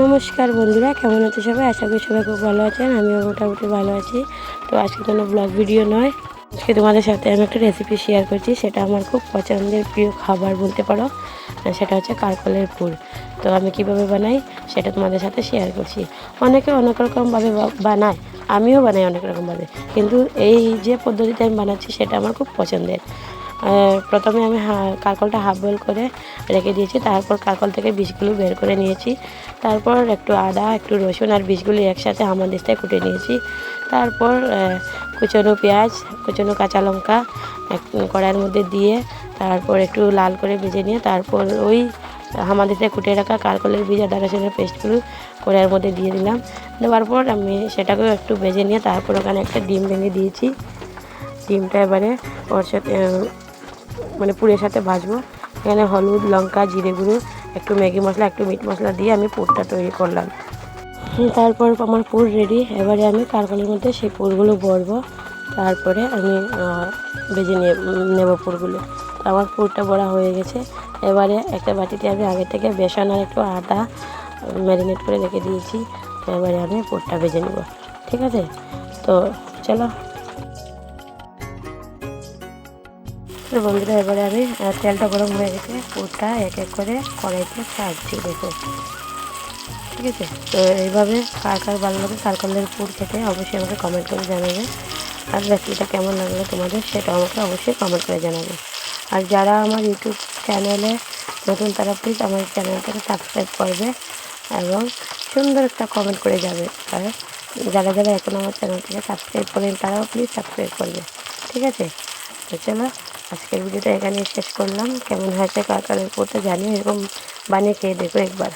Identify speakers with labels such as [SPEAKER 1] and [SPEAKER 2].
[SPEAKER 1] নমস্কার বন্ধুরা, কেমন আছে সবাই? আশা করি সবাই খুব ভালো আছেন। আমিও মোটামুটি ভালো আছি। তো আজকে কোনো ব্লগ ভিডিও নয়, আজকে তোমাদের সাথে আমি একটা রেসিপি শেয়ার করছি। সেটা আমার খুব পছন্দের প্রিয় খাবার বলতে পারো। সেটা হচ্ছে কারকলের পুর। তো আমি কিভাবে বানাই সেটা তোমাদের সাথে শেয়ার করছি। অনেকে অনেক রকমভাবে বানায়, আমিও বানাই অনেক রকমভাবে, কিন্তু এই যে পদ্ধতিতে আমি বানাচ্ছি সেটা আমার খুব পছন্দের। প্রথমে আমি কারকলটা হাফ বয়েল করে রেখে দিয়েছি। তারপর কারকল থেকে বীজগুলো বের করে নিয়েছি। তারপর একটু আদা, একটু রসুন আর বীজগুলো একসাথে হামানদিস্তায় কুটে নিয়েছি। তারপর কুচনো পেঁয়াজ, কুচনো কাঁচা লঙ্কা কড়াইয়ের মধ্যে দিয়ে তারপর একটু লাল করে ভেজে নিয়ে তারপর ওই হামানদিস্তায় কুটে রাখা কারকলের বীজ আদা রসুনের পেস্টগুলো কড়াইয়ের মধ্যে দিয়ে দিলাম। দেওয়ার পর আমি সেটাকেও একটু ভেজে নিয়ে তারপর ওখানে একটা ডিম ভেঙে দিয়েছি। ডিমটা এবারে ওর সাথে মানে পুরের সাথে ভাজবো। এখানে হলুদ, লঙ্কা, জিরে গুঁড়ো, একটু ম্যাগি মশলা, একটু মিট মশলা দিয়ে আমি পুরটা তৈরি করলাম। তারপর আমার পুর রেডি। এবারে আমি কারকলের মধ্যে সেই পুরগুলো ভরবো। তারপরে আমি ভেজে নেব পুরগুলো। আমার পুরটা ভরা হয়ে গেছে। এবারে একটা বাটিতে আমি আগে থেকে বেসন আর একটু আটা ম্যারিনেট করে রেখে দিয়েছি। তো এবারে আমি পুরটা ভেজে নেব। ঠিক আছে, তো চলো। তো বন্ধুরা, এবারে আমি তেলটা গরম হয়ে গেছে, পুরটা এক এক করে কড়াইতে ছাড়ছি, দেখো। ঠিক আছে, তো এইভাবে কার কার ভালো লাগে কারকলের পুর খেতে অবশ্যই আমাকে কমেন্ট করে জানাবে। আর রেসিপিটা কেমন লাগলো তোমাদের সেটাও আমাকে অবশ্যই কমেন্ট করে জানাবে। আর যারা আমার ইউটিউব চ্যানেলে নতুন, তারা প্লিজ আমার চ্যানেলটাকে সাবস্ক্রাইব করবে এবং সুন্দর একটা কমেন্ট করে যাবে। আর যারা যারা এখন আমার চ্যানেলটাকে সাবস্ক্রাইব করেন তারাও প্লিজ সাবস্ক্রাইব করবে। ঠিক আছে, তো চলো আজকের ভিডিওটা এখানে শেষ করলাম। কেমন হয়েছে কারকলের পুরটা জানিও, এরকম বানিয়ে খেয়ে দেখো একবার।